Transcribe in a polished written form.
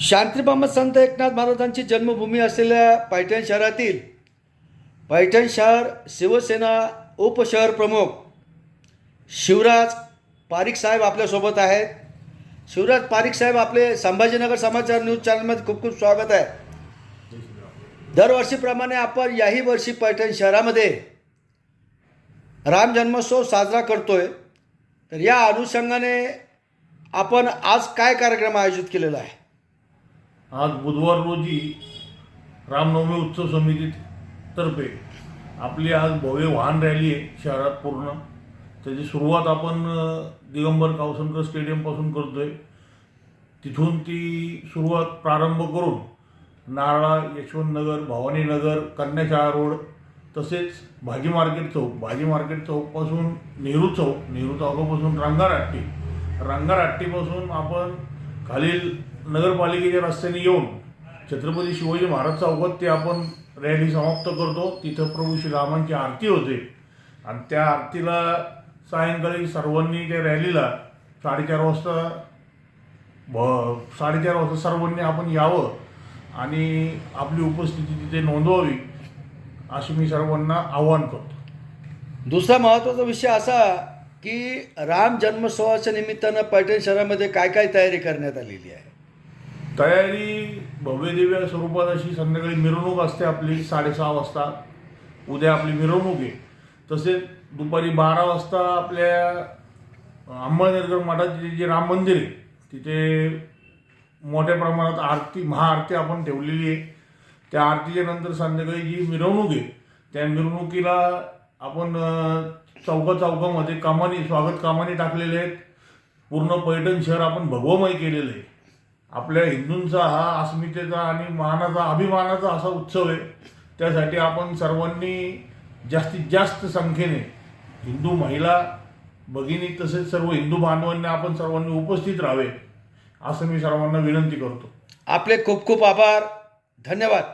शांतीबाबा संत एकनाथ महाराजांची जन्मभूमी असलेल्या पैठण शहरातील पैठण शहर शिवसेना उपशहर प्रमुख शिवराज पारिक साहेब आपल्यासोबत आहेत. शिवराज पारिक साहेब, आपले संभाजीनगर समाचार न्यूज चॅनलमध्ये खूप खूप स्वागत आहे. दरवर्षीप्रमाणे आपण याही वर्षी पैठण शहरामध्ये राम जन्मोत्सव साजरा करतोय. तर या अनुषंगाने आपण आज काय कार्यक्रम आयोजित केलेला आहे? आज बुधवार रोजी रामनवमी उत्सव समितीतर्फे आपली आज भव्य वाहन रॅली आहे शहरात पूर्ण. त्याची सुरुवात आपण दिगंबर कावसनकर स्टेडियमपासून करतोय. तिथून ती सुरुवात प्रारंभ करून नारळा, यशवंतनगर, भवानीनगर, कन्याशाळा रोड, तसेच भाजी मार्केट चौकपासून नेहरू चौकापासून रंगाराट्टीपासून आपण खालील नगरपालिकेच्या रस्त्याने येऊन छत्रपती शिवाजी महाराज चौकात ते आपण रॅली समाप्त करतो. तिथं प्रभू श्रीरामांची आरती होते आणि त्या आरतीला सायंकाळी सर्वांनी त्या रॅलीला 4:30 वाजता सर्वांनी आपण यावं आणि आपली उपस्थिती तिथे नोंदवावी अशी मी सर्वांना आवाहन करतो. दुसरा महत्त्वाचा विषय असा की राम जन्मोत्सवाच्या निमित्तानं पैठण शहरामध्ये काय काय तयारी करण्यात आलेली आहे? तयारी भव्यदिव्य स्वरूपात अशी संध्याकाळी मिरवणूक असते आपली 6:30 वाजता. उद्या आपली मिरवणूक आहे. तसेच दुपारी 12 वाजता आपल्या अंबानेरकर मठात जे राम मंदिर आहे तिथे मोठ्या प्रमाणात महाआरती आपण ठेवलेली आहे. त्या आरतीच्या नंतर संध्याकाळी जी मिरवणूक आहे त्या मिरवणुकीला आपण चौकामध्ये स्वागत कमानी टाकलेले आहेत. पूर्ण पैठण शहर आपण भगवमय केलेलं आहे. आपल्या हिंदूंचा हा अस्मितेचा आणि अभिमानाचा असा उत्सव आहे. त्यासाठी आपण सर्वांनी जास्तीत जास्त संख्येने हिंदू महिला भगिनी तसेच सर्व हिंदू बांधवांनी आपण सर्वांनी उपस्थित राहावे असं मी सर्वांना विनंती करतो. आपले खूप खूप आभार. धन्यवाद.